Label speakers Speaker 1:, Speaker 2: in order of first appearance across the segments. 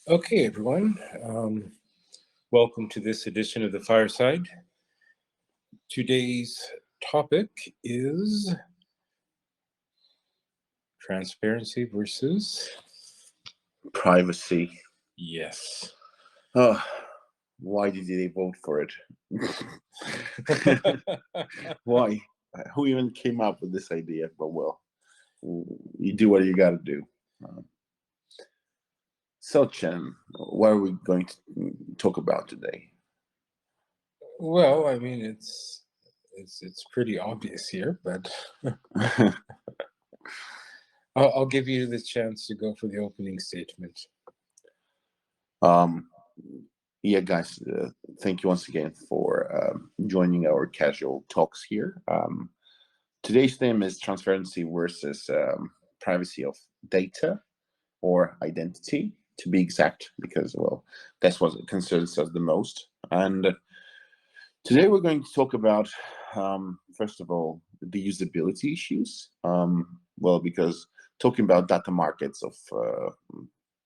Speaker 1: Okay, everyone. Welcome to this edition of the Fireside. Today's topic is transparency versus
Speaker 2: Privacy.
Speaker 1: yes.
Speaker 2: Oh, why did they vote for it? Why? Who even came up with this idea? But well, you do what you got to do. Uh, so, Chen, what are we going to talk about today?
Speaker 1: Well, I mean, it's pretty obvious here, but I'll give you the chance to go for the opening statement.
Speaker 2: um, yeah, guys, thank you once again for joining our casual talks here. Today's theme is transparency versus privacy of data or identity, to be exact, because, well, that's what concerns us the most. And today we're going to talk about, first of all, the usability issues. Well, because talking about data markets of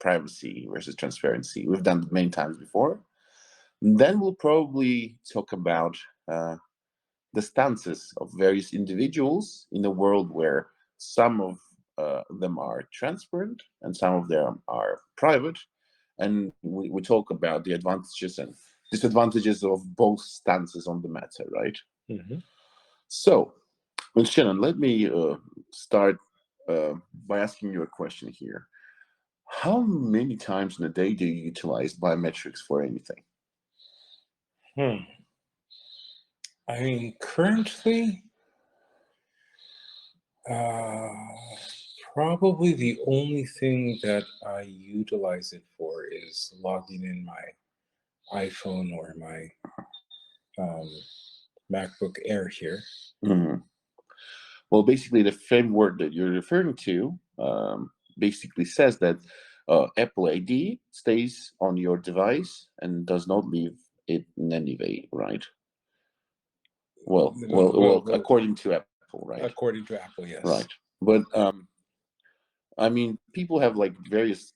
Speaker 2: privacy versus transparency, we've done it many times before. Then we'll probably talk about the stances of various individuals in a world where some of them are transparent and some of them are private. And we talk about the advantages and disadvantages of both stances on the matter, right?
Speaker 1: Mm-hmm.
Speaker 2: So, well, Shannon, let me start by asking you a question here. How many times in a day do you utilize biometrics for anything?
Speaker 1: I mean, currently, uh, probably the only thing that I utilize it for is logging in my iPhone or my um, MacBook Air here.
Speaker 2: Mhm. Well, basically, the framework that you're referring to basically says that Apple ID stays on your device and does not leave it in any way, right? Well, according to Apple, right?
Speaker 1: According to Apple, yes.
Speaker 2: Right. But I mean, people have like various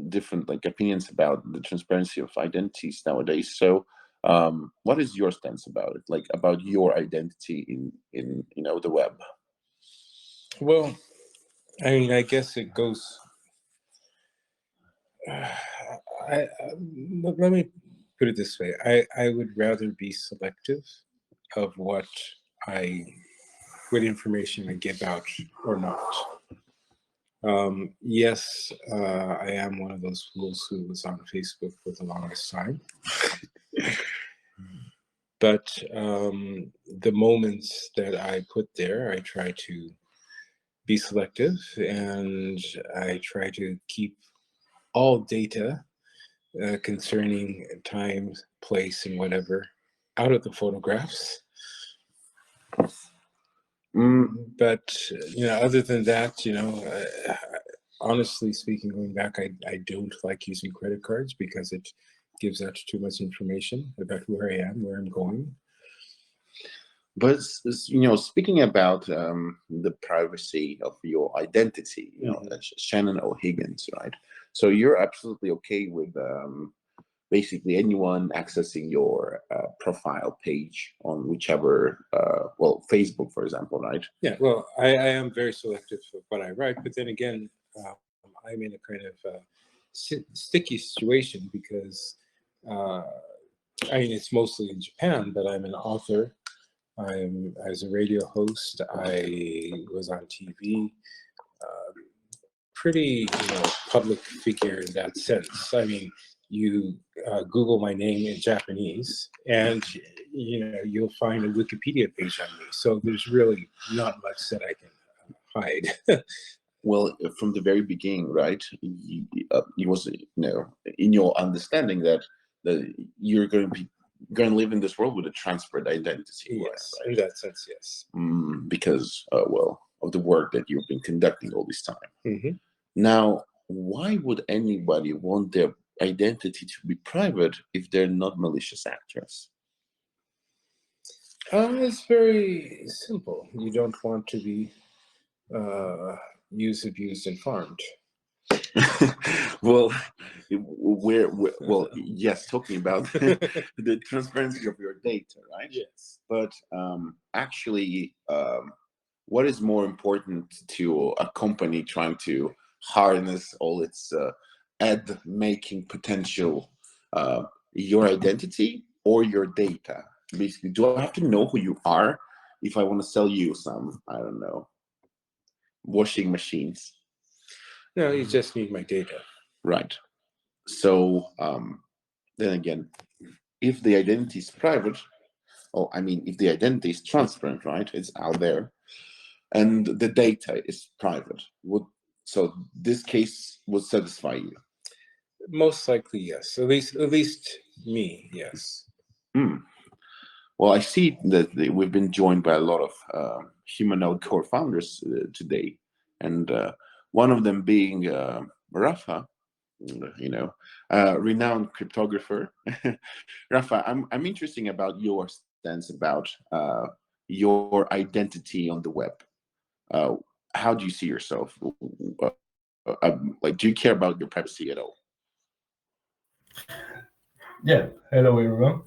Speaker 2: different like opinions about the transparency of identities nowadays. So, what is your stance about it? Like about your identity in the web?
Speaker 1: Well, I mean, I guess it goes. Let me put it this way. I would rather be selective of what information I give out or not. Yes, I am one of those fools who was on Facebook for the longest time. But the moments that I put there, I try to be selective and I try to keep all data concerning time, place, and whatever out of the photographs. But other than that, honestly speaking, going back, I don't like using credit cards because it gives out too much information about where I am, where I'm going.
Speaker 2: But speaking about the privacy of your identity, Shannon O'Higgins, right? So you're absolutely okay with basically anyone accessing your profile page on whichever, well, Facebook, for example, right?
Speaker 1: Yeah, well, I am very selective of what I write, but then again, I'm in a kind of sticky situation because I mean, it's mostly in Japan, but I'm an author. As a radio host, I was on TV, pretty, public figure in that sense. I mean, you Google my name in Japanese, and you'll find a Wikipedia page on me. So there's really not much that I can hide.
Speaker 2: Well, from the very beginning, right? You was in your understanding that you're going to live in this world with a transparent identity.
Speaker 1: Yes,
Speaker 2: right?
Speaker 1: in that sense, yes.
Speaker 2: Because well, of the work that you've been conducting all this time.
Speaker 1: Mm-hmm.
Speaker 2: Now, why would anybody want their identity to be private if they're not malicious actors?
Speaker 1: It's very simple. You don't want to be used, abused, and farmed.
Speaker 2: Well, well, yes, talking about the transparency of your data, right?
Speaker 1: Yes.
Speaker 2: But actually, what is more important to a company trying to harness all its ad making potential, your identity or your data? Basically, do I have to know who you are if I want to sell you some, I don't know, washing machines?
Speaker 1: No, you just need my data.
Speaker 2: Right. So then again, if the identity is private, or I mean, if the identity is transparent, right, it's out there, and the data is private, would so this case would satisfy you?
Speaker 1: Most likely, yes. At least me, yes.
Speaker 2: Hmm. Well, I see that we've been joined by a lot of Humanode core founders today, and one of them being Rafa, renowned cryptographer. Rafa, I'm interested about your stance about your identity on the web. Uh, how do you see yourself? Like, do you care about your privacy at all?
Speaker 3: Yeah, hello everyone.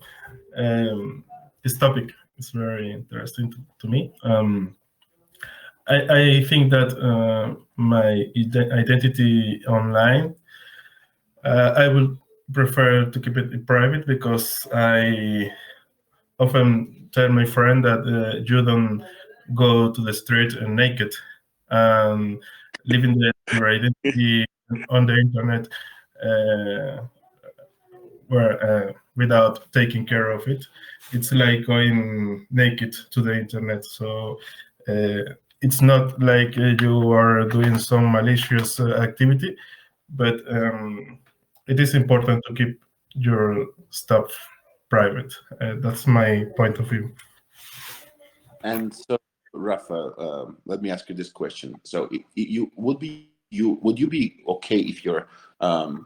Speaker 3: This topic is very interesting to me. I think that my identity online, I would prefer to keep it private because I often tell my friend that you don't go to the street naked and leaving your identity on the internet. Uh, without taking care of it. It's like going naked to the internet. So it's not like you are doing some malicious activity, but it is important to keep your stuff private. That's my point of view.
Speaker 2: And so, Rafa, let me ask you this question. So, would you be okay if your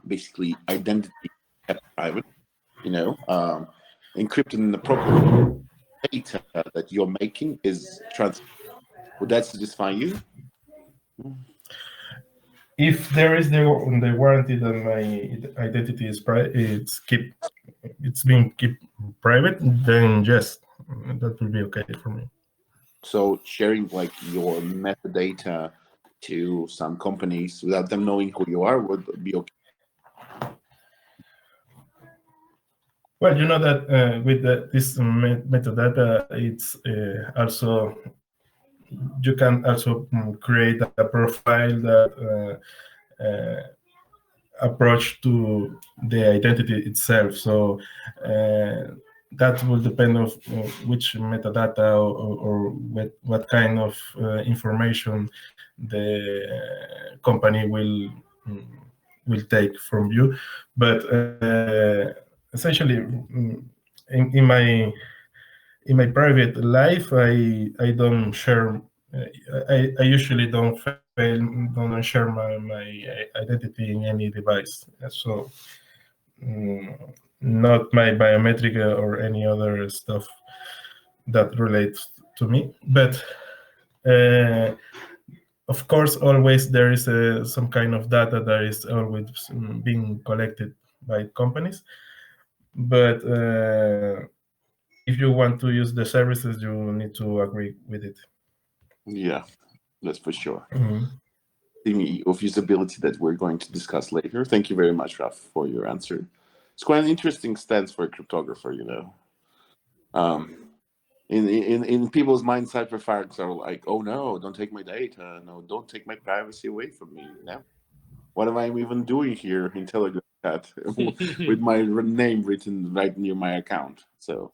Speaker 2: basically identity kept private, you know, encrypted in the proper way, data that you're making is trans? Would that satisfy you?
Speaker 3: If there is the warranty that my identity is it's being kept private, then yes, that will be okay for me.
Speaker 2: So, sharing like your metadata to some companies without them knowing who you are would be okay.
Speaker 3: Well, you know that with this metadata, it's also you can also create a profile that approach to the identity itself. So that will depend of which metadata or what kind of information the company mm, will take from you. But essentially, in my private life, I don't share. I usually don't share my identity in any device. So not my biometric or any other stuff that relates to me. But uh, of course, always there is some kind of data that is always being collected by companies. But if you want to use the services, you need to agree with it.
Speaker 2: Yeah, that's for sure.
Speaker 3: Mhm.
Speaker 2: Of usability that we're going to discuss later. Thank you very much, Raf, for your answer. It's quite an interesting stance for a cryptographer, you know. Um, in people's mind, cypherpunks are like, "Oh no, don't take my data. No, don't take my privacy away from me." Now, what am I even doing here in Telegram chat with my name written right near my account? So,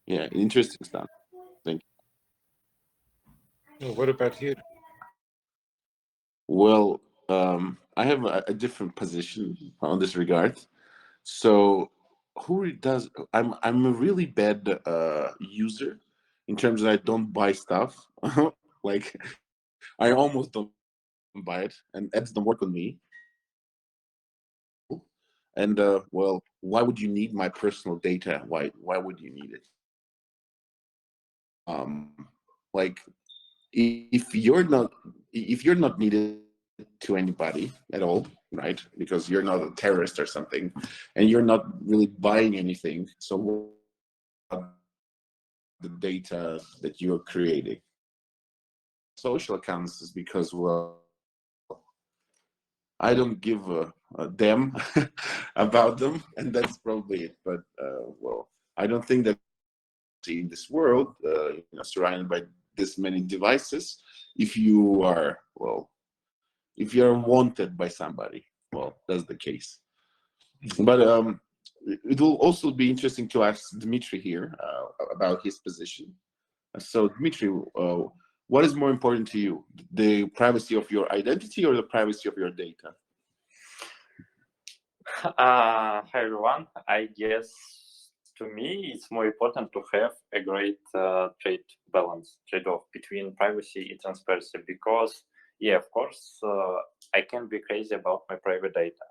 Speaker 2: yeah, interesting stuff. Thank you.
Speaker 1: Well, what about you?
Speaker 2: Well, I have a different position on this regard. So who does I'm a really bad user in terms that I don't buy stuff. Like I almost don't buy it, and ads don't work on me. And well, why would you need my personal data? Why would you need it? Like if you're not needed, to anybody at all, right? Because you're not a terrorist or something, and you're not really buying anything. So the data that you're creating, social accounts, is because, well, I don't give a damn about them, and that's probably it. But well, I don't think that in this world, surrounded by this many devices, if you are, well, if you're wanted by somebody, well, that's the case. But it will also be interesting to ask Dmitry here about his position. So, Dmitry, what is more important to you, the privacy of your identity or the privacy of your data?
Speaker 4: Hi everyone. I guess to me it's more important to have a great trade-off between privacy and transparency, because yeah, of course, I can be crazy about my private data.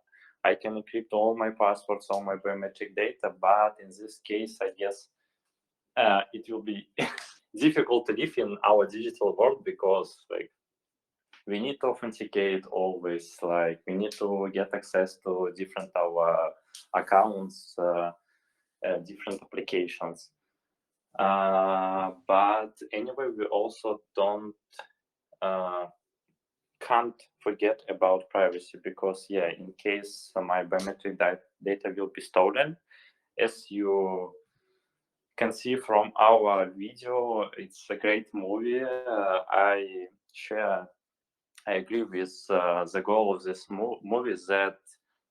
Speaker 4: I can encrypt all my passwords, all my biometric data, but in this case, I guess it will be difficult to live in our digital world, because like we need to authenticate always, like we need to get access to different our accounts, different applications. But anyway, we also can't forget about privacy, because yeah, in case my biometric data will be stolen, as you can see from our video, it's a great movie. I agree with the goal of this movie, that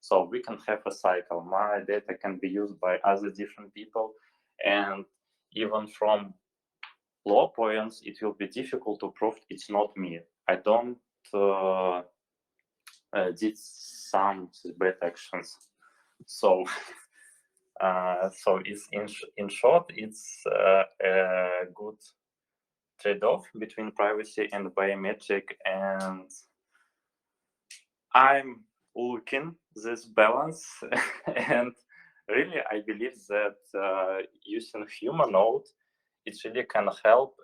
Speaker 4: so we can have a cycle. My data can be used by other different people, and even from law points, it will be difficult to prove it's not me. I don't did some bad actions. So, so it's in short, it's a good trade-off between privacy and biometric, and I'm looking this balance. And really, I believe that using Humanode, it really can help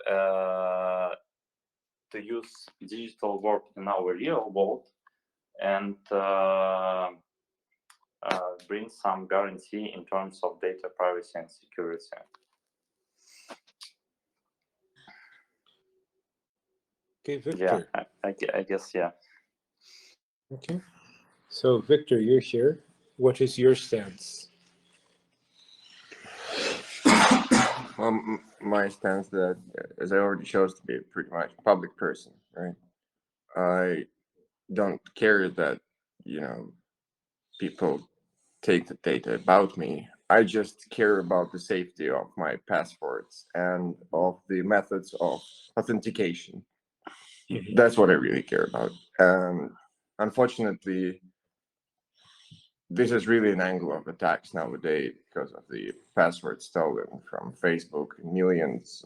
Speaker 4: to use digital world in our real world, and bring some guarantee in terms of data privacy and security.
Speaker 1: Okay, Victor.
Speaker 4: Yeah, I guess, yeah.
Speaker 1: Okay. So, Victor, you're here. What is your stance?
Speaker 5: My stance that, as I already chose to be a pretty much public person, right? I don't care that, people take the data about me. I just care about the safety of my passports and of the methods of authentication.
Speaker 1: Mhm.
Speaker 5: That's what I really care about. And unfortunately, this is really an angle of attacks nowadays because of the passwords stolen from Facebook, millions,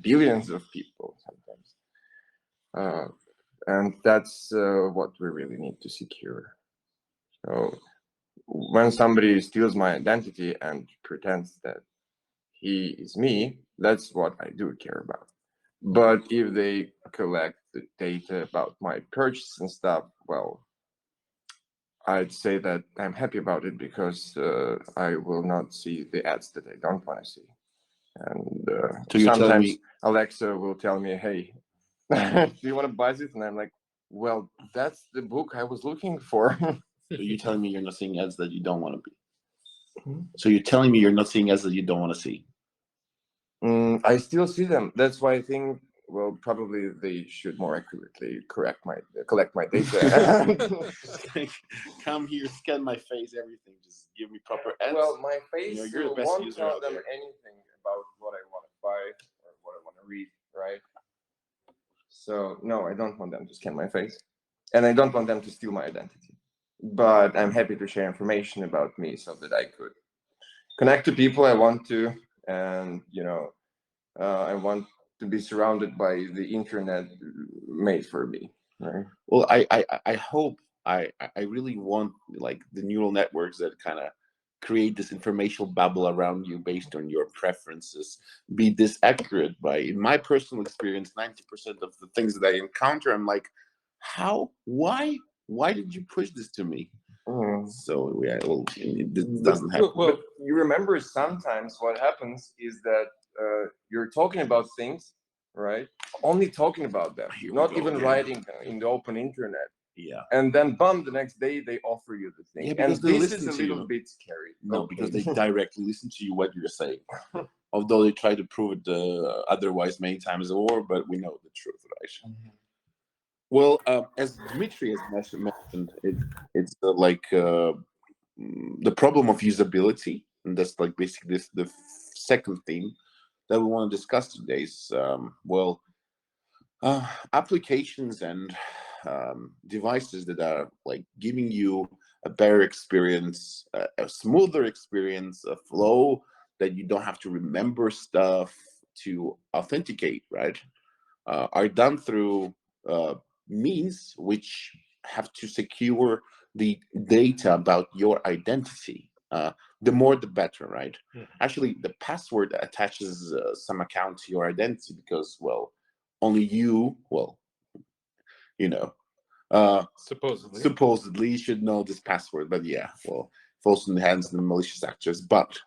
Speaker 5: billions of people sometimes. And that's what we really need to secure. So when somebody steals my identity and pretends that he is me, that's what I do care about. But if they collect the data about my purchase and stuff, well, I'd say that I'm happy about it, because I will not see the ads that I don't want to see. And
Speaker 2: So you're telling
Speaker 5: sometimes
Speaker 2: me,
Speaker 5: Alexa will tell me, "Hey, do you want to buy this?" And I'm like, "Well, that's the book I was looking for."
Speaker 2: so you're telling me you're not seeing ads that you don't want to be.
Speaker 5: Hmm?
Speaker 2: So you're telling me you're not seeing ads that you don't want to see.
Speaker 5: I still see them. That's why I think, well, probably they should more accurately collect my data.
Speaker 2: Come here, scan my face, everything. Just give me proper ads.
Speaker 5: Well, my face
Speaker 2: you're the best
Speaker 5: won't
Speaker 2: user
Speaker 5: tell
Speaker 2: out
Speaker 5: them
Speaker 2: there.
Speaker 5: anything about what I want to buy or what I want to read, right? So no, I don't want them to scan my face, and I don't want them to steal my identity. But I'm happy to share information about me so that I could connect to people I want to, and I want to be surrounded by the internet made for me, right?
Speaker 2: Well, I hope I really want, like, the neural networks that kind of create this informational bubble around you based on your preferences be this accurate. By, in my personal experience, 90% of the things that I encounter, I'm like, why did you push this to me?
Speaker 5: Mm.
Speaker 2: So yeah, well, this doesn't happen.
Speaker 5: But you remember sometimes what happens is that you're talking about things, right? Only talking about them,
Speaker 2: Here we
Speaker 5: not
Speaker 2: go
Speaker 5: even
Speaker 2: again.
Speaker 5: writing them in the open internet.
Speaker 2: Yeah.
Speaker 5: And then, bum, the next day they offer you the thing.
Speaker 2: Yeah, because
Speaker 5: and
Speaker 2: they
Speaker 5: this
Speaker 2: listen
Speaker 5: is a
Speaker 2: to
Speaker 5: little
Speaker 2: you.
Speaker 5: bit scary.
Speaker 2: No,
Speaker 5: Okay.
Speaker 2: because they directly listen to you what you're saying. Although they try to prove it otherwise many times over, but we know the truth, right? Well, as Dmitry has mentioned, it's the problem of usability, and that's like basically the second theme that we want to discuss today. Is applications and devices that are like giving you a better experience, a smoother experience, a flow that you don't have to remember stuff to authenticate, right? Are done through means which have to secure the data about your identity. The more the better, right? Actually, the password attaches some account to your identity because, well, only you, well, you know, supposedly you should know this password, but yeah, well, falls in the hands of the malicious actors. But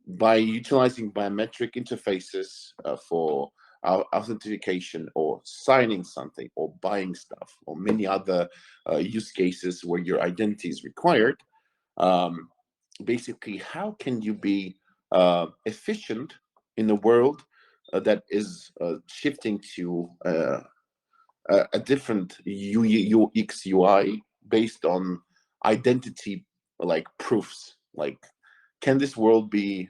Speaker 2: by utilizing biometric interfaces for authentication or signing something or buying stuff or many other use cases where your identity is required, basically, how can you be efficient in a world that is shifting to a different UX UI based on identity like proofs? Like, can this world be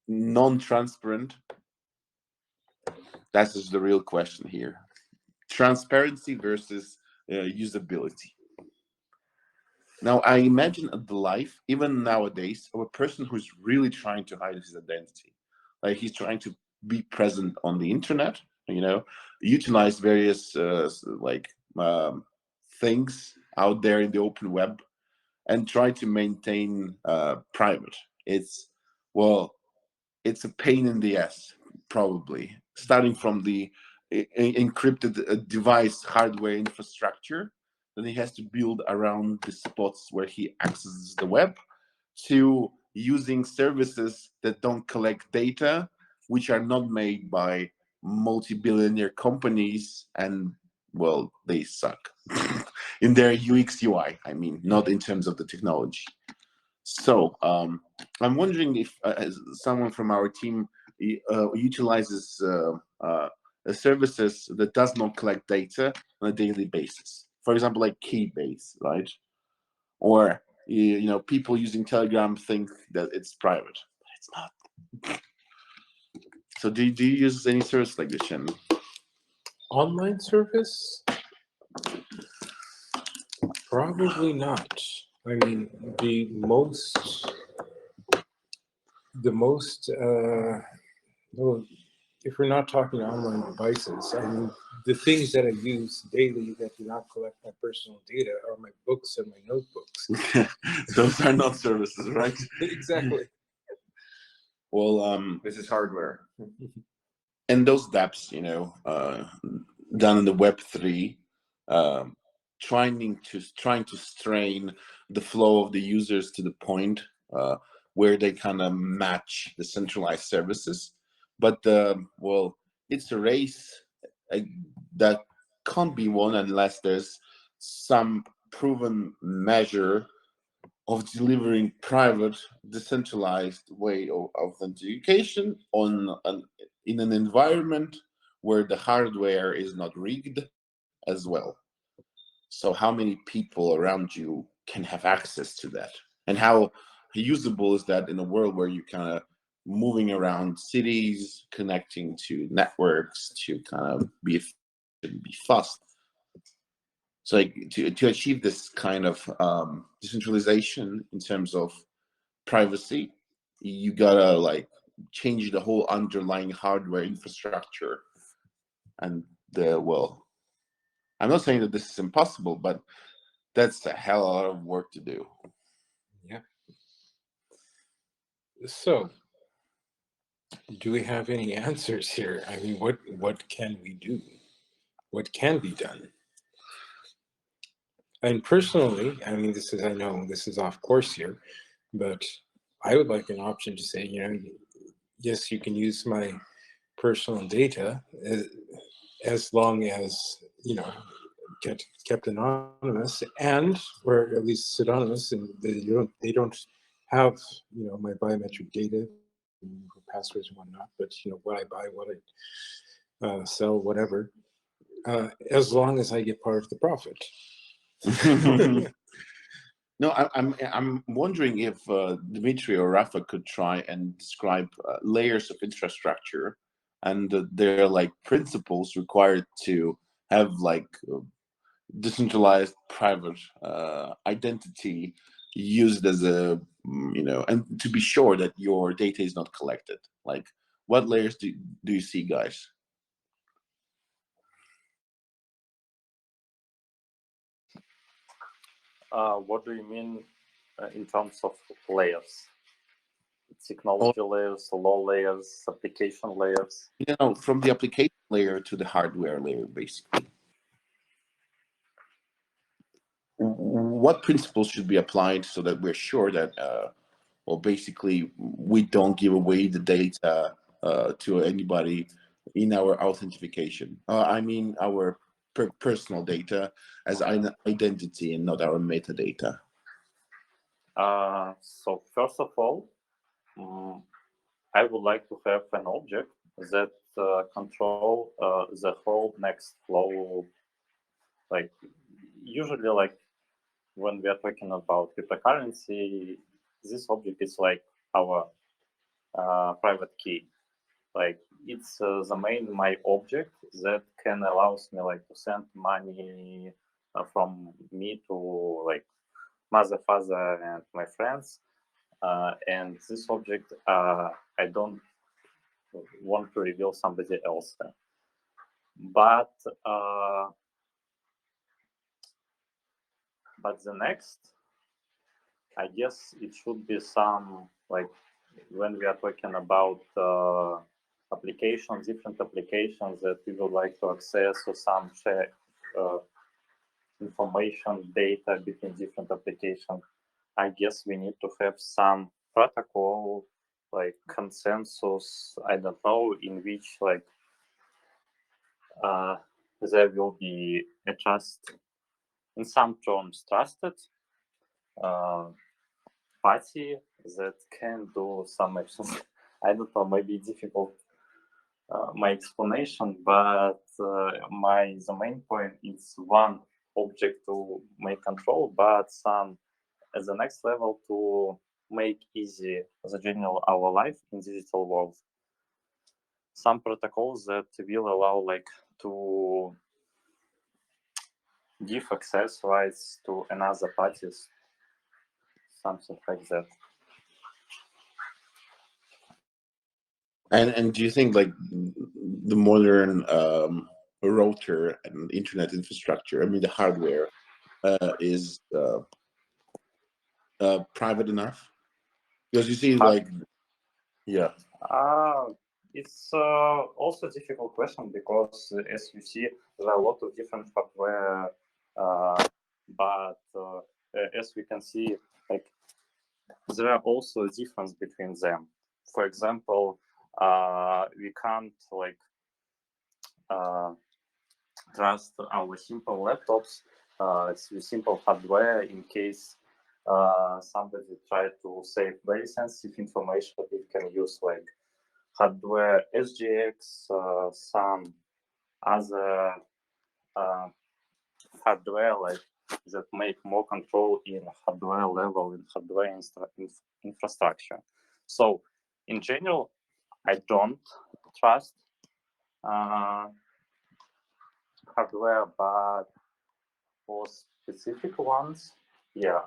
Speaker 2: non-transparent? That's just the real question here. Transparency versus usability. Now, I imagine the life, even nowadays, of a person who's really trying to hide his identity. Like he's trying to be present on the internet, utilize various things out there in the open web and try to maintain private. It's a pain in the ass, probably, starting from the encrypted device hardware infrastructure that he has to build around the spots where he accesses the web, to using services that don't collect data, which are not made by multi-billionaire companies, and well, they suck in their UX UI. I mean, not in terms of the technology. So I'm wondering if someone from our team utilizes services that does not collect data on a daily basis. For example, like Keybase, right? Or people using Telegram think that it's private, but it's not. So do you use any service like this, Shannon?
Speaker 1: Online service? Probably not. I mean, the most well, if we're not talking online devices, I mean, the things that I use daily that do not collect my personal data are my books and my notebooks.
Speaker 2: Those are not services, right?
Speaker 1: Exactly.
Speaker 2: Well,
Speaker 5: This is hardware.
Speaker 2: and those dApps, done in the Web3, trying to strain the flow of the users to the point where they kind of match the centralized services. But it's a race that can't be won unless there's some proven measure of delivering private, decentralized way of authentication in an environment where the hardware is not rigged as well. So how many people around you can have access to that? And how usable is that in a world where you kind of moving around cities, connecting to networks to kind of be fast? So like to achieve this kind of decentralization in terms of privacy, you gotta like change the whole underlying hardware infrastructure. And I'm not saying that this is impossible, but that's a hell of a lot of work to do.
Speaker 1: Yeah. So, do we have any answers here? I mean, what can we do? what can be done. And personally, I mean, I know this is off course here, but I would like an option to say, yes, you can use my personal data as long as, kept anonymous, and or at least pseudonymous, and they don't have my biometric data, passwords and whatnot, but what I buy, what I sell, whatever, as long as I get part of the profit.
Speaker 2: No, I'm wondering if Dmitry or Rafa could try and describe layers of infrastructure and their like principles required to have like decentralized private identity used as a and to be sure that your data is not collected. Like, what layers do you see, guys?
Speaker 4: What do you mean in terms of layers? Technology layers, law layers, application layers?
Speaker 2: From the application layer to the hardware layer, basically. What principles should be applied so that we're sure that, basically, we don't give away the data to anybody in our authentication? I mean, our personal data as an identity and not our metadata.
Speaker 4: So first of all, I would like to have an object that control the whole next flow. Like usually, like when we are talking about cryptocurrency, this object is like our private key. Like it's my object that can allows me like to send money from me to like mother, father, and my friends. And this object, I don't want to reveal somebody else. But the next, I guess it should be some like when we are talking about applications, different applications that we would like to access, or some share information, data between different applications. I guess we need to have some protocol, like consensus, I don't know, in which like there will be a trust, in some terms trusted party that can do some actions. I don't know, maybe difficult my explanation, but the main point is one object to make control, but some at the next level to make easy the general our life in digital world. Some protocols that will allow like to give access rights to another parties, something like that.
Speaker 2: And do you think like the modern router and internet infrastructure, I mean the hardware, is private enough? Because you see, like, yeah.
Speaker 4: It's also a difficult question because, as you see, there are a lot of different hardware, but as we can see, like there are also a difference between them. For example, we can't like trust our simple laptops with simple hardware in case somebody try to save very sensitive information. It can use like hardware SGX, some other hardware like that make more control in hardware level, in hardware infrastructure. So in general, I don't trust hardware, but for specific ones, yeah,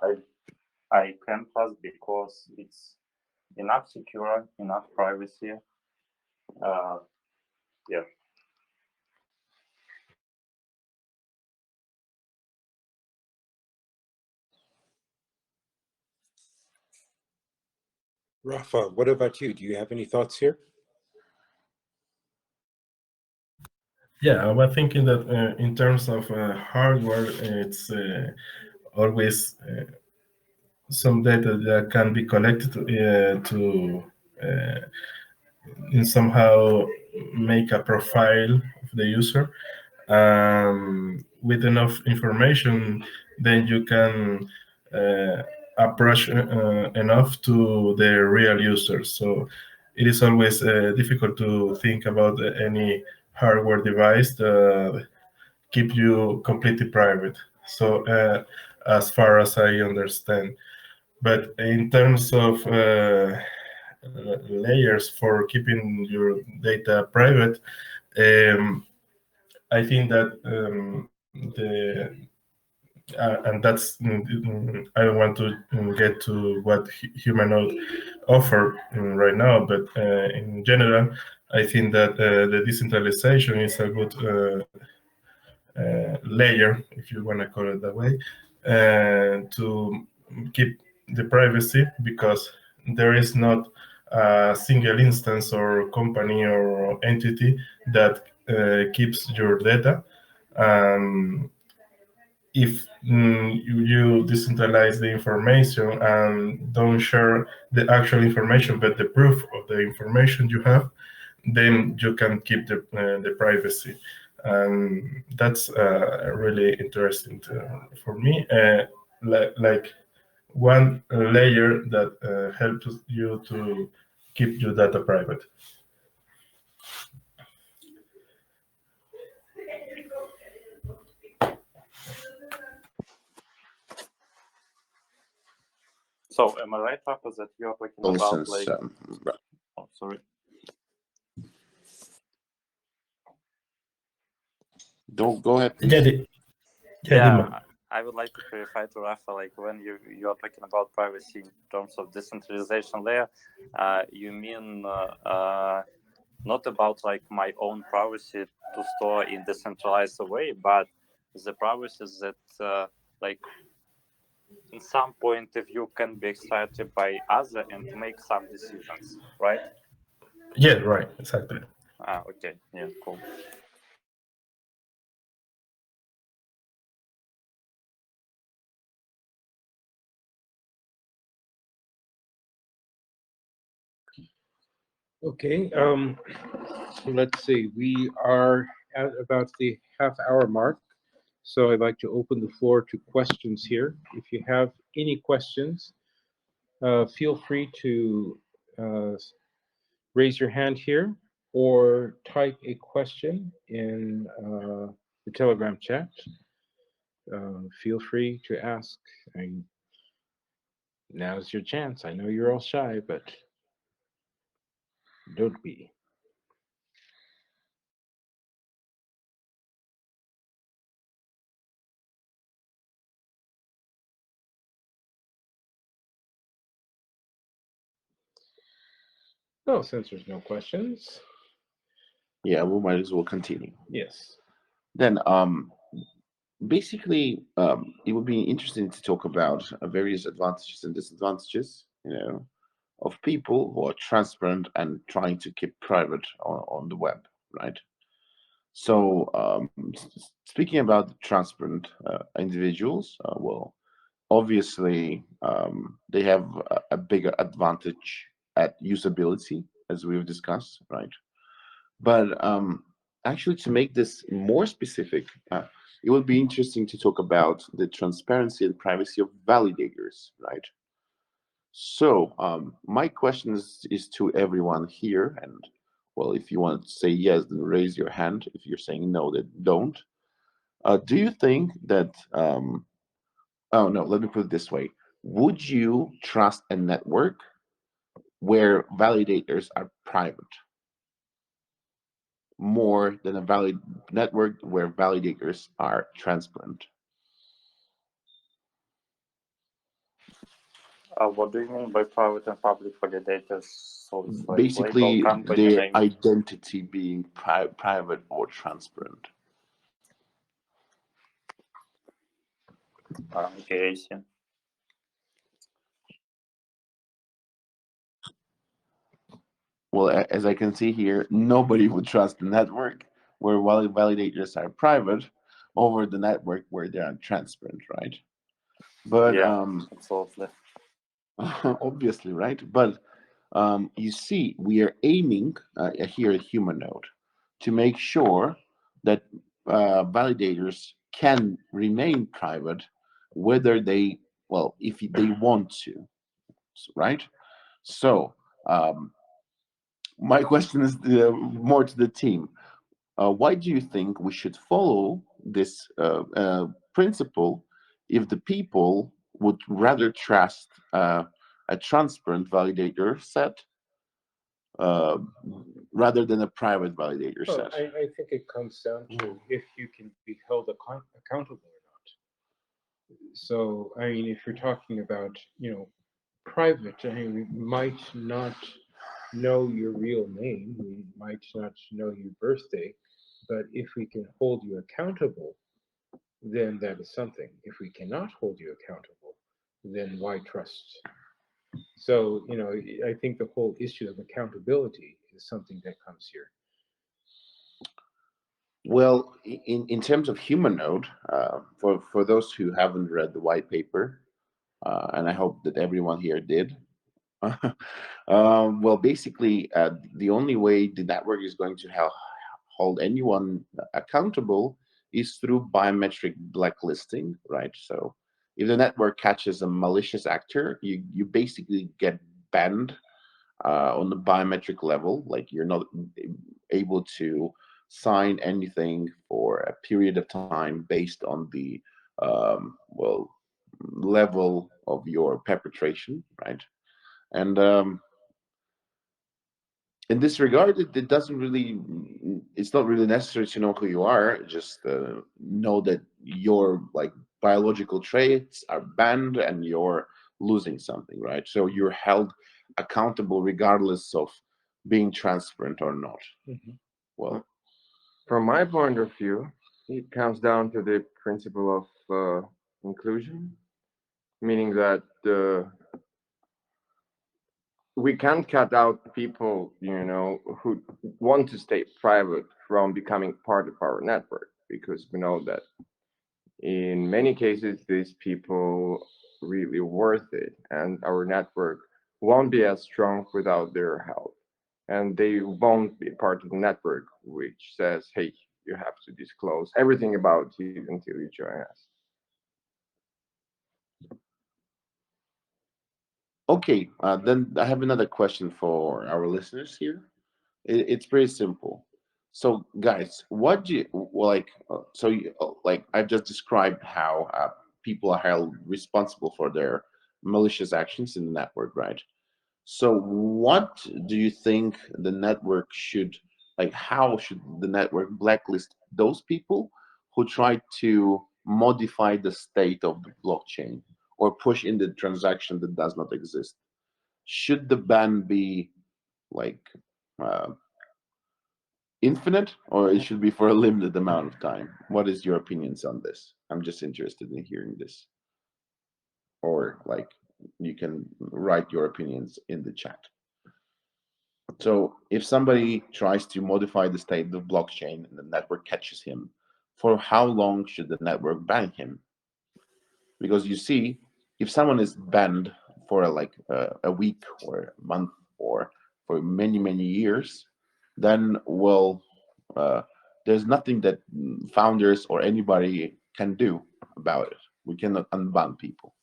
Speaker 4: I can trust because it's enough secure, enough privacy. Yeah.
Speaker 1: Rafa, what about you? Do you have any thoughts here?
Speaker 3: Yeah, I was thinking that in terms of hardware, it's always some data that can be collected to in somehow make a profile of the user. With enough information, then you can approach enough to the real users. So it is always difficult to think about any hardware device that keep you completely private. So as far as I understand, but in terms of layers for keeping your data private, um, I think that and that's I don't want to get to what Humanode offer right now, but in general, I think that the decentralization is a good layer, if you want to call it that way, to keep the privacy, because there is not a single instance or company or entity that keeps your data. If you decentralize the information and don't share the actual information, but the proof of the information you have, then you can keep the privacy. And that's really interesting for me. Like one layer that helps you to keep your data private.
Speaker 4: So am I right, Papa, that you are talking
Speaker 2: For
Speaker 4: about
Speaker 2: instance,
Speaker 4: like? Oh, sorry.
Speaker 2: don't go ahead, please.
Speaker 3: Yeah,
Speaker 4: Yeah,
Speaker 3: Dima.
Speaker 4: I would like to clarify to Rafa, like when you are talking about privacy in terms of decentralization layer, you mean not about like my own privacy to store in decentralized way, but the privacy that like in some point of view can be extracted by other and make some decisions, right?
Speaker 3: Yeah, right, exactly.
Speaker 4: Okay, yeah, cool.
Speaker 1: Okay. Let's see. We are at about the half-hour mark, so I'd like to open the floor to questions here. If you have any questions, feel free to uh, raise your hand here or type a question in the Telegram chat. Feel free to ask. I mean, now's your chance. I know you're all shy, but don't be. Oh, since there's no questions,
Speaker 2: Yeah, we might as well continue.
Speaker 1: yes.
Speaker 2: Then, basically, it would be interesting to talk about various advantages and disadvantages, of people who are transparent and trying to keep private on the web, right? So, speaking about transparent individuals, well, obviously, they have a bigger advantage at usability, as we've discussed, right? But actually, to make this more specific, it would be interesting to talk about the transparency and privacy of validators, right? So, my question is to everyone here, and well, if you want to say yes, then raise your hand. If you're saying no, then don't. Do you think that? Oh no, let me put it this way: would you trust a network where validators are private more than a valid network where validators are transparent?
Speaker 4: What do you mean by private and public validators? So it's like label,
Speaker 2: Basically,
Speaker 4: company
Speaker 2: their
Speaker 4: name.
Speaker 2: identity being private or transparent.
Speaker 4: Okay, I see.
Speaker 2: Well, as I can see here, nobody would trust the network where validators are private over the network where they are transparent, right? But
Speaker 4: Yeah, absolutely.
Speaker 2: obviously, right? But you see, we are aiming here at Humanode to make sure that validators can remain private, whether they, well, if they want to, right? So my question is more to the team. Why do you think we should follow this principle if the people would rather trust a transparent validator set uh, rather than a private validator
Speaker 1: Well,
Speaker 2: set?
Speaker 1: I think it comes down to if you can be held accountable or not. So, I mean, if you're talking about, private, I mean, we might not know your real name, we might not know your birthday, but if we can hold you accountable, then that is something. If we cannot hold you accountable, then why trust? So, I think the whole issue of accountability is something that comes here.
Speaker 2: Well, in terms of Humanode, for those who haven't read the white paper, and I hope that everyone here did, well, basically, the only way the network is going to hold anyone accountable is through biometric blacklisting, right? So if the network catches a malicious actor, you basically get banned on the biometric level, like you're not able to sign anything for a period of time based on the well level of your perpetration, right? And in this regard, it doesn't really, it's not really necessary to know who you are. Just know that your like biological traits are banned and you're losing something, right? So you're held accountable regardless of being transparent or not.
Speaker 1: Mhm.
Speaker 2: Well,
Speaker 5: From my point of view, it comes down to the principle of inclusion, meaning that we can't cut out people, who want to stay private from becoming part of our network, because we know that in many cases these people really worth it, and our network won't be as strong without their help, and they won't be part of the network which says, hey, you have to disclose everything about you until you join us.
Speaker 2: okay, then I have another question for our listeners here. It's pretty simple. So, guys, what do you like? Like I've just described how people are held responsible for their malicious actions in the network, right? So, what do you think the network should like? How should the network blacklist those people who try to modify the state of the blockchain or push in the transaction that does not exist? Should the ban be like uh, infinite, or it should be for a limited amount of time? What is your opinions on this? I'm just interested in hearing this. Or like you can write your opinions in the chat. So if somebody tries to modify the state of the blockchain and the network catches him, for how long should the network ban him? Because you see, if someone is banned for like a week or a month or for many years, then well, uh, there's nothing that founders or anybody can do about it. We cannot unban people.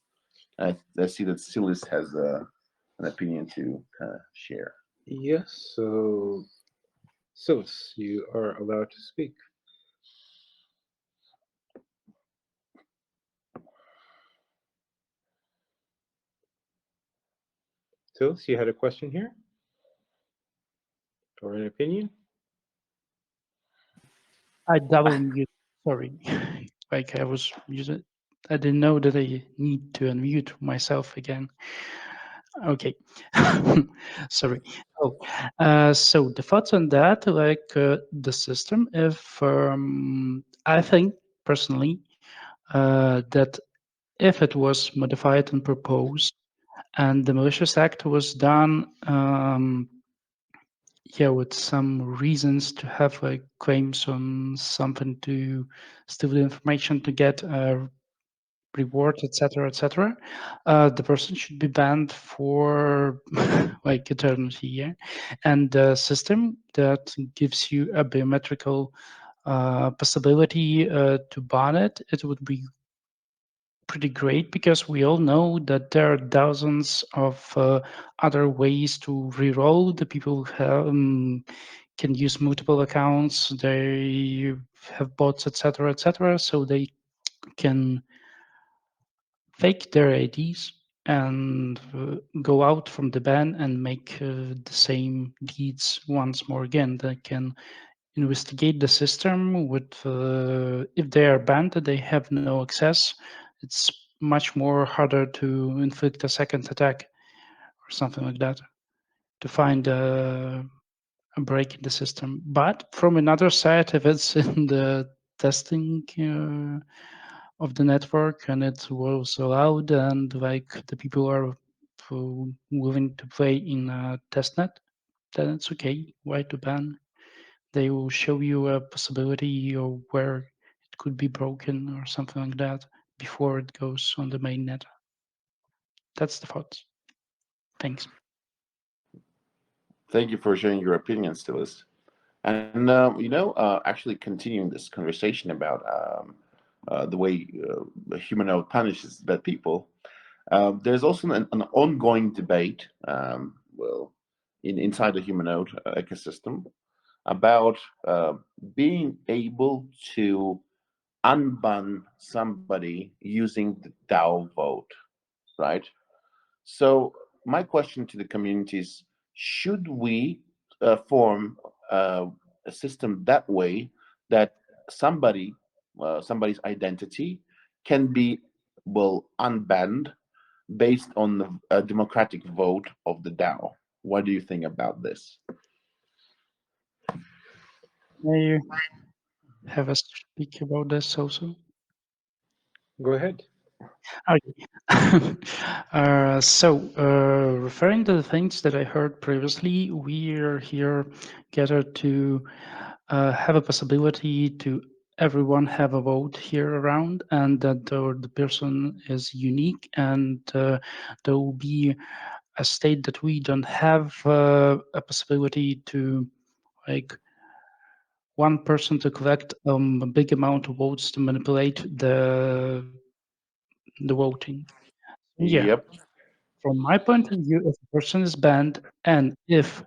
Speaker 2: I see that Silas has an opinion to share.
Speaker 1: Yes, so Silas, you are allowed to speak. Silas, you had a question here or an opinion?
Speaker 6: I double mute. Sorry, like I was using. I didn't know that I need to unmute myself again. Okay, sorry. Oh, so the thoughts on that, like the system. If I think personally that if it was modified and proposed, and the malicious act was done yeah, with some reasons to have like claims on something to steal the information to get a reward, etc., etc., the person should be banned for like eternity. Yeah, and the system that gives you a biometrical possibility to ban it, it would be pretty great because we all know that there are dozens of other ways to reroll. The people have, can use multiple accounts. They have bots, etc., etc., so they can fake their IDs and go out from the ban and make the same deeds once more again. They can investigate the system with if they are banned, they have no access. It's much more harder to inflict a second attack or something like that to find a break in the system. But from another side, if it's in the testing of the network and it was allowed and like the people are willing to play in a testnet, then it's okay. Why to ban? They will show you a possibility or where it could be broken or something like that before it goes on the mainnet. That's the thoughts. Thanks.
Speaker 2: Thank you for sharing your opinions to us. And actually continuing this conversation about the way Humanode punishes bad people, there's also an ongoing debate, inside the Humanode ecosystem about being able to unban somebody using the DAO vote, right? So my question to the community is: should we form a system that way that somebody's identity can be unbanned based on a democratic vote of the DAO? What do you think about this?
Speaker 6: May you have us speak about this also?
Speaker 1: Go ahead.
Speaker 6: Okay. Referring to the things that I heard previously, we are here gathered to have a possibility to everyone have a vote here around, and that the person is unique, and there will be a state that we don't have a possibility to like one person to collect a big amount of votes to manipulate the voting. Yeah,
Speaker 2: Yep.
Speaker 6: from my point of view, if a person is banned and if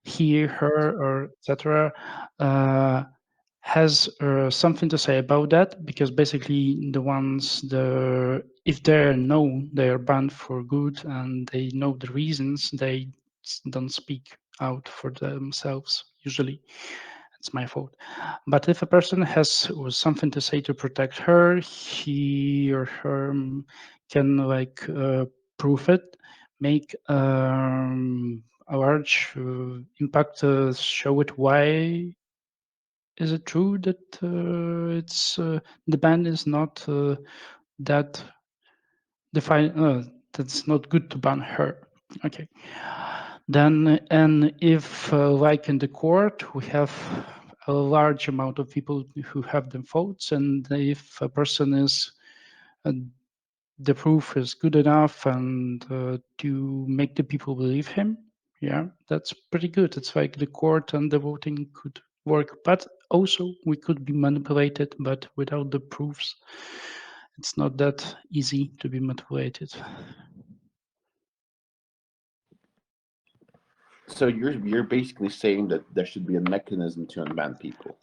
Speaker 6: he, her, or etc. Has something to say about that, because basically the ones if they know they are banned for good and they know the reasons, they don't speak out for themselves usually. It's my fault. But if a person has something to say to protect her, he or her can like prove it, make a large impact, show it why is it true that it's the ban is not that defined, that's not good to ban her. Okay. Then, and if like in the court, we have a large amount of people who have the votes, and if a person is the proof is good enough and to make the people believe him, yeah, that's pretty good. It's like the court and the voting could work, but also we could be manipulated, but without the proofs, it's not that easy to be manipulated.
Speaker 2: So you're basically saying that there should be a mechanism to unban people.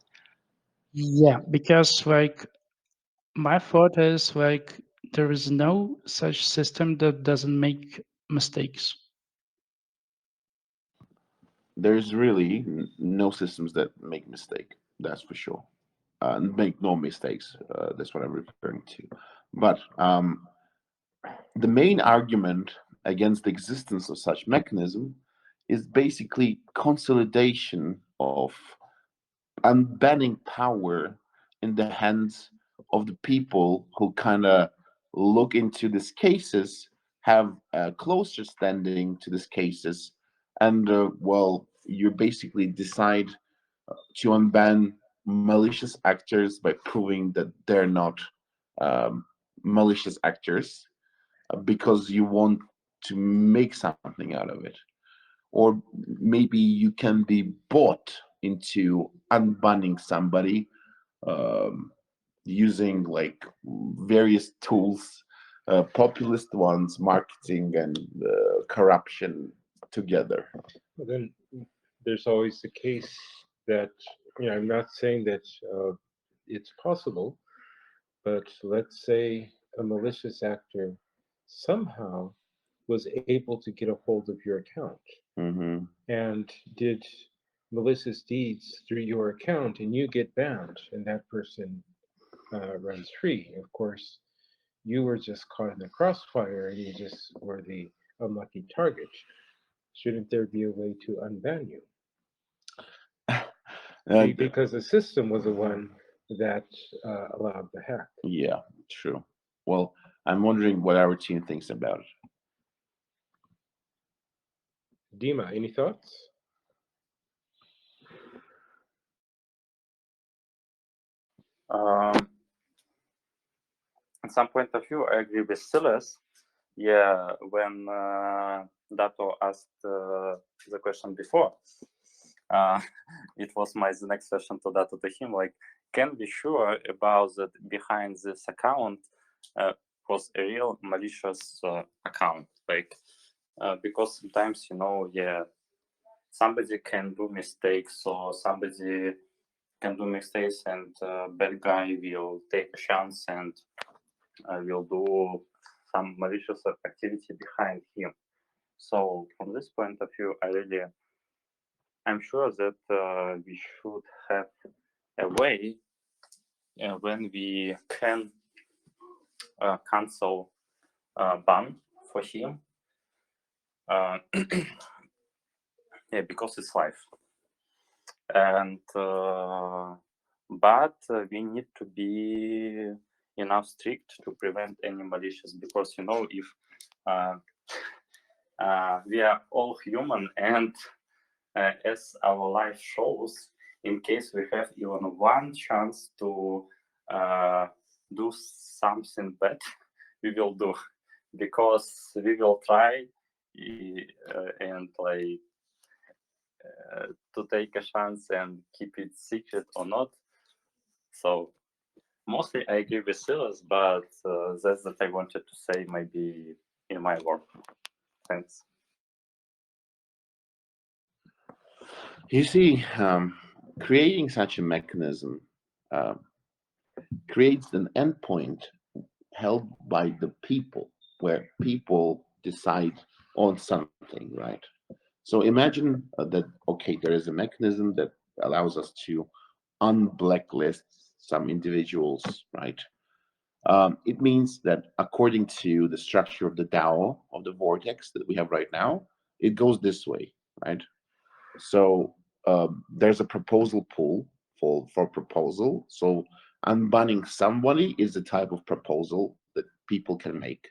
Speaker 6: Yeah, because like my thought is like there is no such system that doesn't make mistakes.
Speaker 2: There's really no systems that make mistake. That's for sure. Make no mistakes. That's what I'm referring to. But the main argument against the existence of such mechanism is basically consolidation of unbanning power in the hands of the people who kind of look into these cases, have a closer standing to these cases, and you basically decide to unban malicious actors by proving that they're not malicious actors, because you want to make something out of it. Or maybe you can be bought into unbanning somebody using like various tools, populist ones, marketing and corruption together.
Speaker 1: Well, then there's always the case that, I'm not saying that it's possible, but let's say a malicious actor somehow was able to get a hold of your account
Speaker 2: Hmm.
Speaker 1: and did malicious deeds through your account, and you get banned, and that person runs free. Of course, you were just caught in the crossfire, and you just were the unlucky target. Shouldn't there be a way to unban you? Because the system was the one that allowed the hack.
Speaker 2: Yeah, true. Well, I'm wondering what our team thinks about it.
Speaker 1: Dima, any thoughts?
Speaker 4: Um, at some point of view, I agree with Silas. Yeah, when Dato asked the question before, it was the next question to Dato to him, like, can be sure about that behind this account was a real malicious account, like, because sometimes, somebody can do mistakes, or somebody can do mistakes, and bad guy will take a chance and will do some malicious activity behind him. So from this point of view, I'm sure that we should have a way when we can cancel ban for him. Yeah, because it's life. And but we need to be enough strict to prevent any malicious, because if we are all human, and as our life shows, in case we have even one chance to do something bad, we will do, because we will try and like to take a chance and keep it secret or not. So mostly I agree with Silas, but that's that I wanted to say maybe in my work. Thanks.
Speaker 2: You see, creating such a mechanism creates an endpoint held by the people, where people decide on something, right? So imagine that, okay, there is a mechanism that allows us to unblacklist some individuals, right? It means that according to the structure of the DAO of the vortex that we have right now, it goes this way, right? So there's a proposal pool for proposal. So unbanning somebody is the type of proposal that people can make.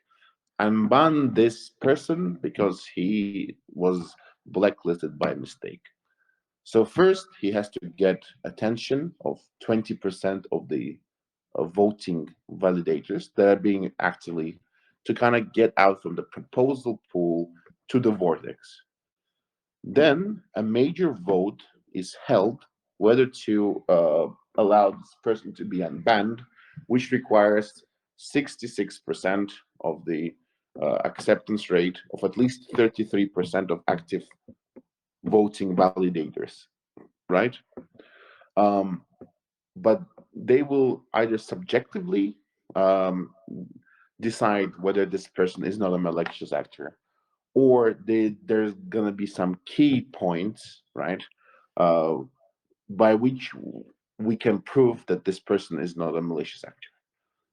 Speaker 2: Unban this person because he was blacklisted by mistake. So first, he has to get attention of 20% of the voting validators that are being actively to kind of get out from the proposal pool to the vortex. Then a major vote is held whether to allow this person to be unbanned, which requires 66% of the acceptance rate of at least 33% of active voting validators, right? Um, but they will either subjectively decide whether this person is not a malicious actor, or there's going to be some key points, right, uh, by which we can prove that this person is not a malicious actor.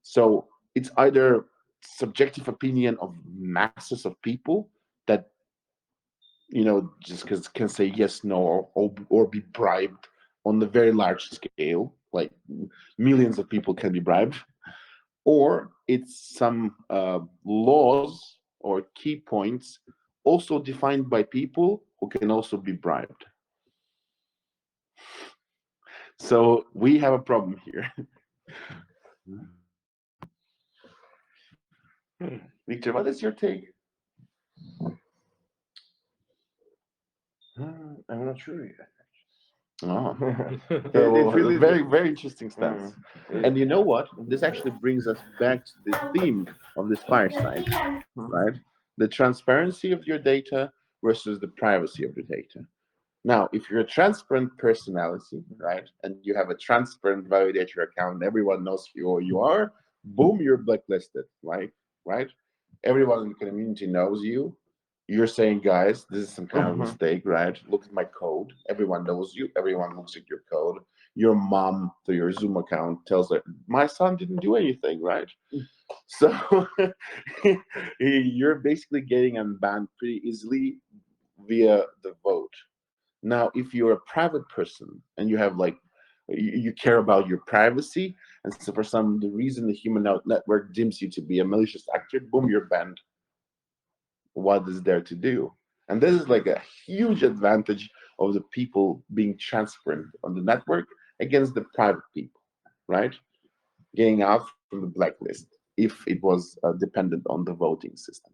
Speaker 2: So it's either subjective opinion of masses of people that just because can say yes, no, or be bribed on the very large scale, like millions of people can be bribed, or it's some laws or key points also defined by people who can also be bribed. So we have a problem here. Victor, what is your take?
Speaker 5: I'm not sure yet.
Speaker 2: Oh.
Speaker 5: It
Speaker 2: So
Speaker 5: really
Speaker 2: very, very interesting stance.
Speaker 5: Mm.
Speaker 2: And you know what? This actually brings us back to the theme of this fireside, right? The transparency of your data versus the privacy of the data. Now, if you're a transparent personality, right, and you have a transparent validator account, everyone knows who you are, boom, you're blacklisted, right? Everyone in the community knows you. You're saying, guys, this is some kind of mistake, right? Look at my code. Everyone knows you. Everyone looks at your code. Your mom, through your Zoom account, tells her, my son didn't do anything, right? So you're basically getting unbanned pretty easily via the vote. Now, if you're a private person and you have like you care about your privacy, and so for some the reason the Humanode network deems you to be a malicious actor, boom, you're banned. What is there to do? And this is like a huge advantage of the people being transparent on the network against the private people, right? Getting out from the blacklist if it was dependent on the voting system.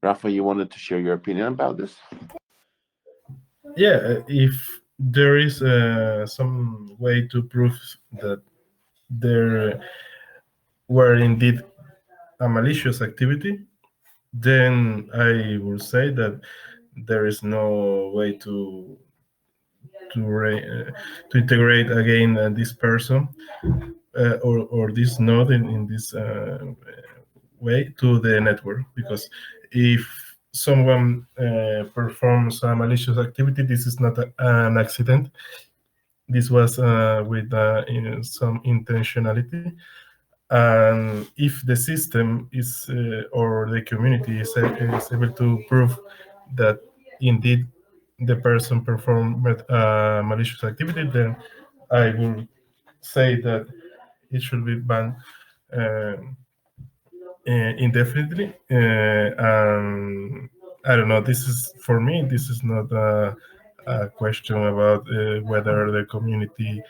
Speaker 2: Rafa, you wanted to share your opinion about this?
Speaker 3: Yeah, if there is some way to prove that there were indeed a malicious activity, then I will say that there is no way to integrate again this person or this node in this way to the network, because if someone performs a malicious activity, this is not an accident. This was with some intentionality. And if the system is or the community is able to prove that indeed the person performed malicious activity, then I will say that it should be banned indefinitely. And I don't know. This is for me. This is not a question about whether the community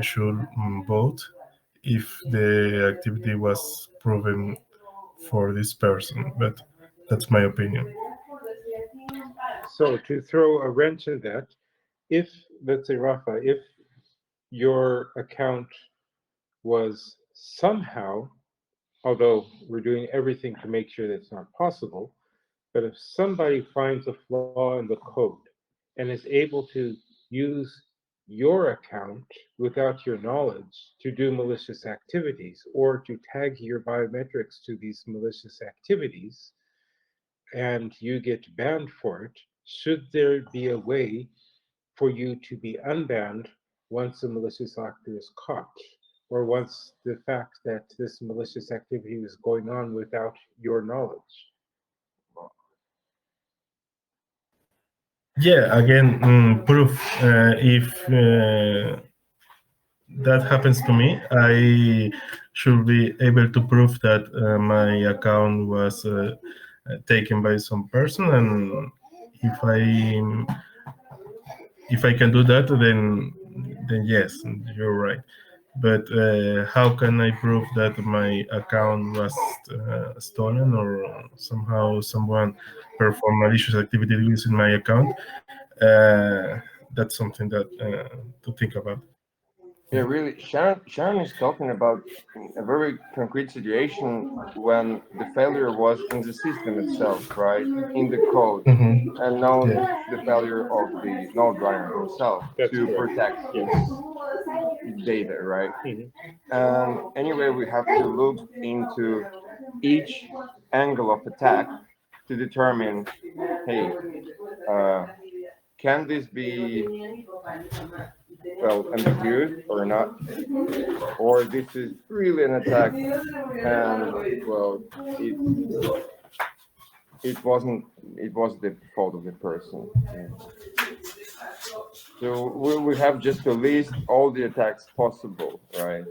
Speaker 3: should vote if the activity was proven for this person. But that's my opinion.
Speaker 1: So to throw a wrench in that, if, let's say, Rafa, if your account was somehow, although we're doing everything to make sure that's not possible, but if somebody finds a flaw in the code and is able to use your account without your knowledge to do malicious activities or to tag your biometrics to these malicious activities, and you get banned for it, should there be a way for you to be unbanned once a malicious actor is caught, or once the fact that this malicious activity is going on without your knowledge?
Speaker 3: Yeah, again, proof. If that happens to me, I should be able to prove that my account was taken by some person, and if I can do that, then yes, you're right. But how can I prove that my account was stolen or somehow someone performed malicious activity using my account? That's something that to think about.
Speaker 5: Yeah, really, Sharon is talking about a very concrete situation when the failure was in the system itself, right? In the code, and not
Speaker 3: Yeah.
Speaker 5: the failure of the node runner himself
Speaker 1: That's
Speaker 5: to
Speaker 1: correct.
Speaker 5: protect
Speaker 1: Yes.
Speaker 5: his data, right?
Speaker 1: Mhm.
Speaker 5: And anyway, we have to look into each angle of attack to determine, hey, uh, can this be, well, ambiguous or not? Or this is really an attack and, well, it it wasn't, it was the fault of the person. Yeah. So we have just to list all the attacks possible, right?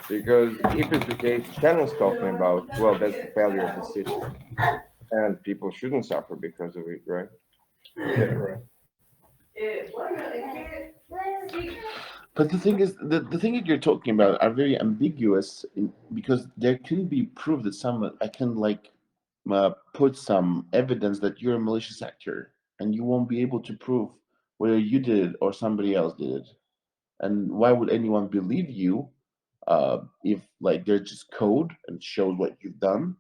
Speaker 5: Because if it's the case Shannon's talking about, well, that's the failure of the system, and people shouldn't suffer because of it, right?
Speaker 3: Yeah, right.
Speaker 2: But the thing is, the thing that you're talking about are very ambiguous because there can be proof that someone I can like put some evidence that you're a malicious actor, and you won't be able to prove whether you did it or somebody else did it. And why would anyone believe you if like there's just code and shows what you've done?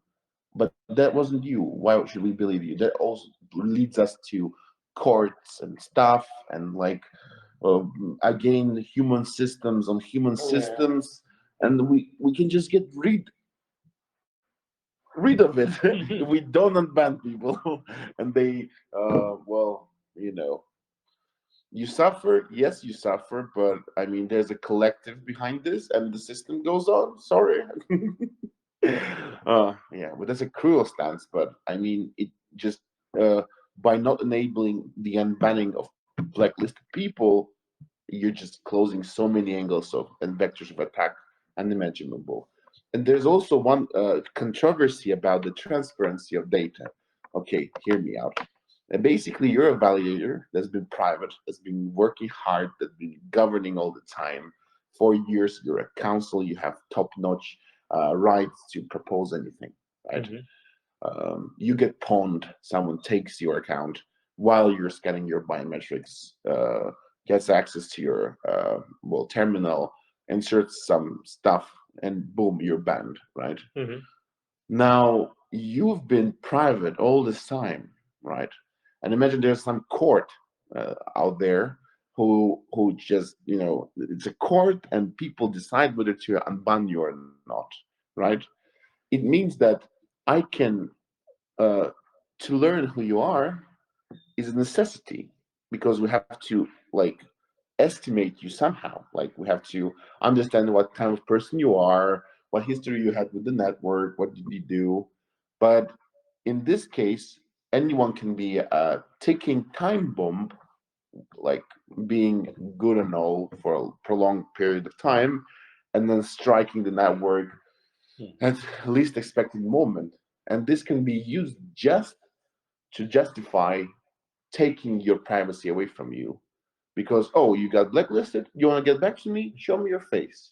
Speaker 2: But that wasn't you. Why should we believe you? That also leads us to courts and stuff and like again human systems on human systems, and we can just get rid of it if we don't unban people and they well, you know, you suffer, yes, you suffer, but I mean, there's a collective behind this, and the system goes on. Sorry. Yeah, but that's a cruel stance. But I mean, it just by not enabling the unbanning of blacklisted people, you're just closing so many angles of and vectors of attack unimaginable. And there's also one controversy about the transparency of data. Okay, hear me out. And basically, you're a validator that's been private, that's been working hard, that's been governing all the time. 4 years, you're a council, you have top-notch rights to propose anything, right? You get pawned, someone takes your account while you're scanning your biometrics, gets access to your well terminal, inserts some stuff, and boom, you're banned, right? Now you've been private all this time, right? And imagine there's some court out there who just, you know, it's a court and people decide whether to unban you or not, right? It means that I can to learn who you are is a necessity because we have to like estimate you somehow. Like we have to understand what kind of person you are, what history you had with the network, what did you do. But in this case, anyone can be a ticking time bomb, like being good and all for a prolonged period of time, and then striking the network at least expected moment. And this can be used just to justify taking your privacy away from you because oh, you got blacklisted, you want to get back to me, show me your face.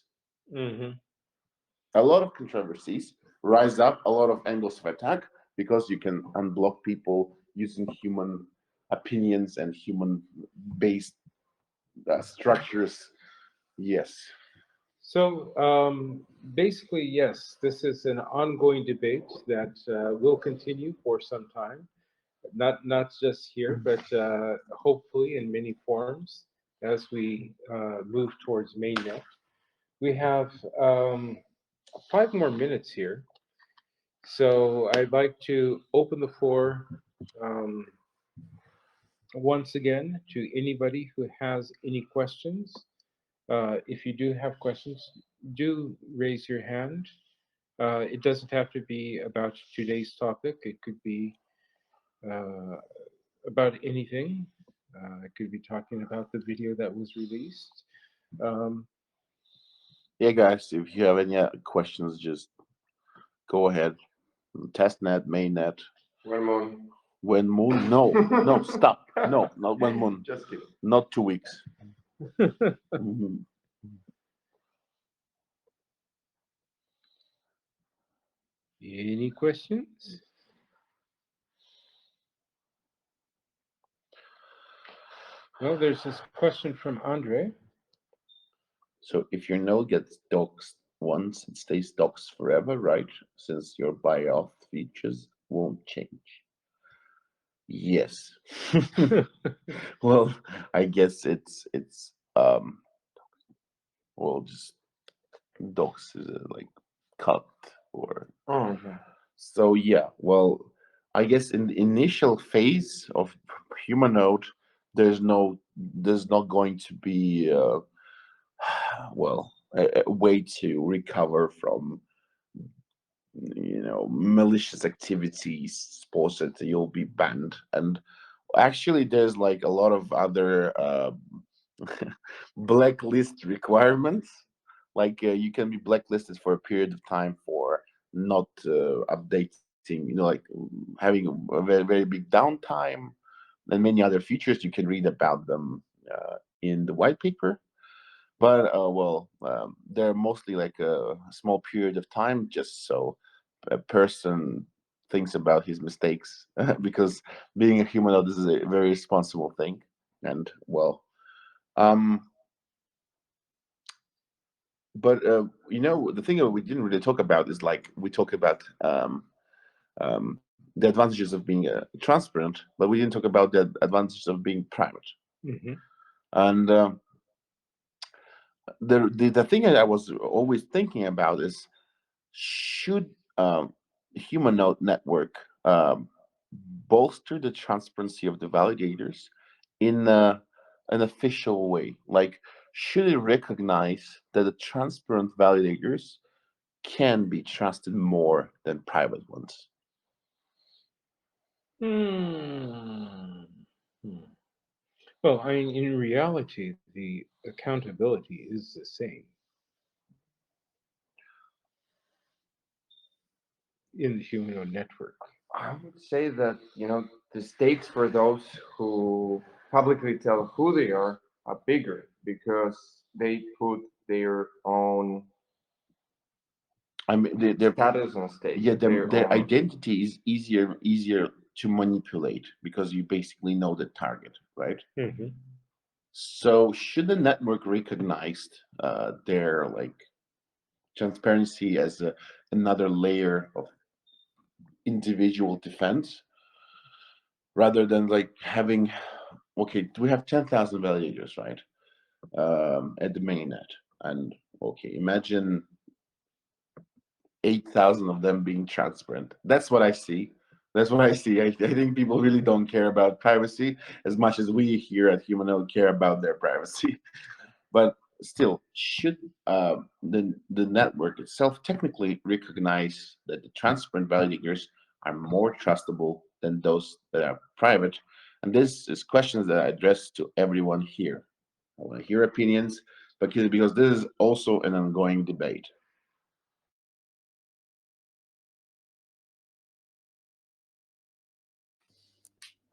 Speaker 2: A lot of controversies rise up, a lot of angles of attack because you can unblock people using human opinions and human based structures. Yes.
Speaker 1: So basically, yes, this is an ongoing debate that will continue for some time. Not just here, but hopefully in many forms as we move towards mainnet. We have 5 more minutes here, so I'd like to open the floor um, once again to anybody who has any questions. If you do have questions, do raise your hand. It doesn't have to be about today's topic. It could be uh, about anything. I could be talking about the video that was released. Um,
Speaker 2: Yeah, guys, if you have any questions, just go ahead. Testnet, mainnet.
Speaker 5: One more.
Speaker 2: When moon? No, no, stop. No, not when moon.
Speaker 5: Just kidding.
Speaker 2: Not 2 weeks. Mhm.
Speaker 1: any questions? Well, there's this question from Andre.
Speaker 2: So if your node gets doxed once, it stays doxed forever, right? Since your buy-off features won't change. Yes. Well, I guess it's well, just dox is like cut or
Speaker 5: Oh, yeah.
Speaker 2: so yeah. Well, I guess in the initial phase of Humanode, there's not going to be well a way to recover from, you know, malicious activities supposed that you'll be banned. And actually there's like a lot of other blacklist requirements, like you can be blacklisted for a period of time for not updating, you know, like having a very very big downtime, and many other features. You can read about them in the white paper. But they're mostly like a small period of time, just so a person thinks about his mistakes, because being a human this is a very responsible thing. And um, but the thing that we didn't really talk about is, like, we talk about the advantages of being transparent, but we didn't talk about the advantages of being private.
Speaker 1: Mm-hmm.
Speaker 2: And the thing that I was always thinking about is, should Humanode network bolster the transparency of the validators in an official way? Like, should it recognize that the transparent validators can be trusted more than private ones?
Speaker 1: Hmm. Hmm. Well, I mean, in reality, the accountability is the same in the Humanode network.
Speaker 5: I would say that, the stakes for those who publicly tell who they are bigger because they put their own
Speaker 2: I mean, their
Speaker 5: status on stake.
Speaker 2: yeah, their
Speaker 5: own.
Speaker 2: identity is easier to manipulate because you basically know the target, right?
Speaker 1: Mm-hmm.
Speaker 2: So should the network recognize their, like, transparency as another layer of individual defense, rather than, like, having, okay, we have 10,000 validators, right, at the mainnet, and okay, imagine 8,000 of them being transparent. That's what I see. That's what I see. I think people really don't care about privacy as much as we here at Humanode care about their privacy. But still, should the network itself technically recognize that the transparent validators are more trustable than those that are private? And this is questions that I address to everyone here. I want to hear opinions, because this is also an ongoing debate.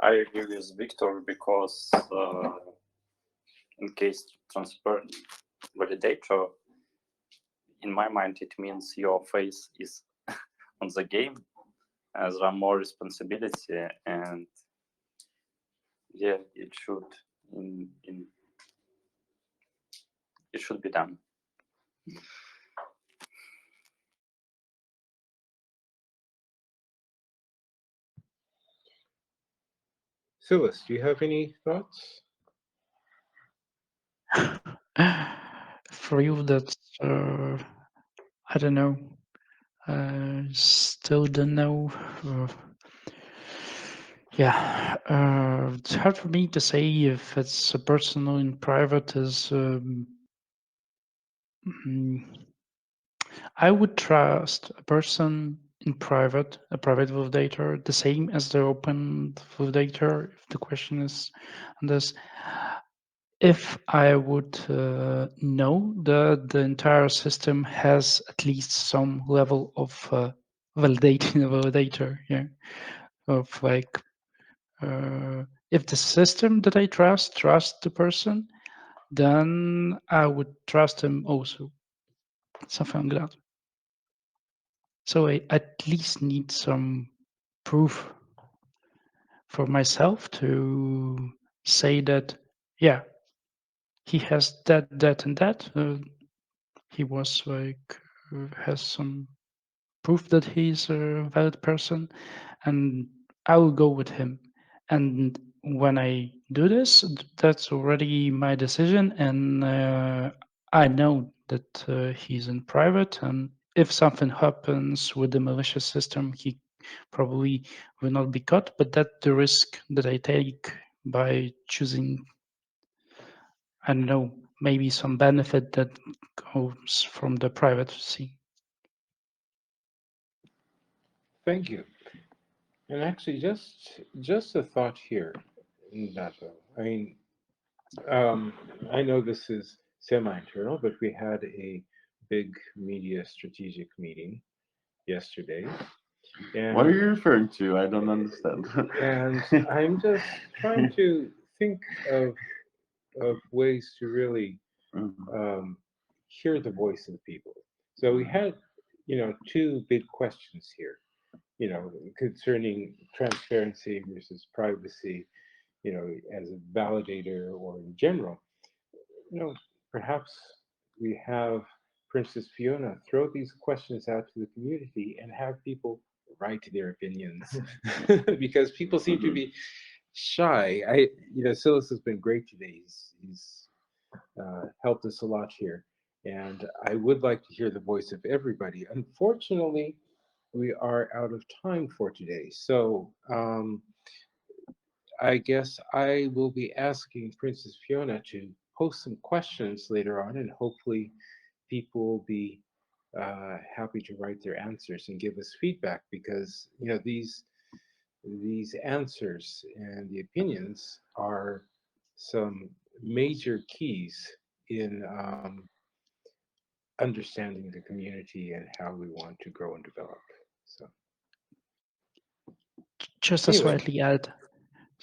Speaker 4: I agree with Victor because in case transparent validator, in my mind, it means your face is on the game, as there are more responsibility, and yeah, it should it should be done.
Speaker 1: Silas, do you have any thoughts?
Speaker 6: For you, that's I don't know. Still don't know. Yeah, it's hard for me to say if it's a personal and private is. I would trust a person in private, a private validator, the same as the open validator. If the question is on this, if I would know that the entire system has at least some level of validating a validator, yeah, of like if the system that I trust the person, then I would trust him also, something like that. So I at least need some proof for myself to say that, yeah, he has that, and that. He was like has some proof that he's a valid person, and I will go with him. And when I do this, that's already my decision, and I know that he's in private. And if something happens with the malicious system, he probably will not be caught. But that's the risk that I take by choosing, I don't know, maybe some benefit that comes from the privacy.
Speaker 1: Thank you. And actually, just a thought here, Nato. I mean, I know this is semi-internal, but we had a big media strategic meeting yesterday, And,
Speaker 2: What are you referring to? I don't understand.
Speaker 1: and I'm just trying to think of ways to really
Speaker 2: Mhm.
Speaker 1: hear the voice of the people. So we had, two big questions here, concerning transparency versus privacy, as a validator or in general. Perhaps we have Princess Fiona throw these questions out to the community and have people write their opinions because people seem to be shy. Silas has been great today. He's helped us a lot here. And I would like to hear the voice of everybody. Unfortunately, we are out of time for today. So I guess I will be asking Princess Fiona to post some questions later on, and hopefully people will be happy to write their answers and give us feedback because these answers and the opinions are some major keys in understanding the community and how we want to grow and develop. So
Speaker 6: Just to
Speaker 1: anyway,
Speaker 6: slightly add,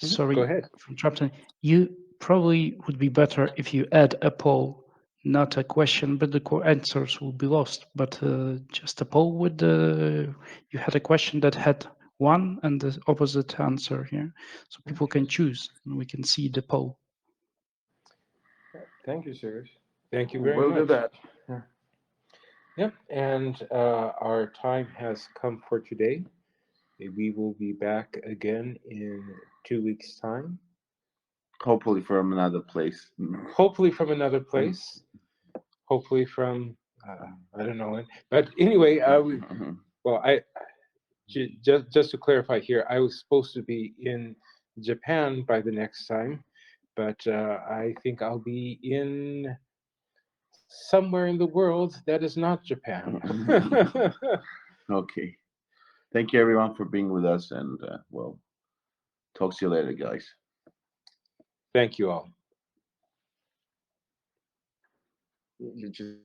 Speaker 1: go
Speaker 6: sorry
Speaker 1: ahead.
Speaker 6: for interrupting, you probably would be better if you add a poll, not a question, but the answers will be lost. But just a poll with you had a question that had one and the opposite answer here, so people can choose and we can see the poll.
Speaker 1: Thank you, sirs. Thank you very
Speaker 5: We'll
Speaker 1: much.
Speaker 5: do that.
Speaker 1: Yep, and our time has come for today. We will be back again in 2 weeks' time,
Speaker 2: Hopefully from another place.
Speaker 1: hopefully from another place, hopefully from I don't know when. But anyway, well, just to clarify here, I was supposed to be in Japan by the next time, but I think I'll be in somewhere in the world that is not Japan.
Speaker 2: Okay. Thank you everyone for being with us, and well, talk to you later, guys.
Speaker 1: Thank you all.
Speaker 5: You just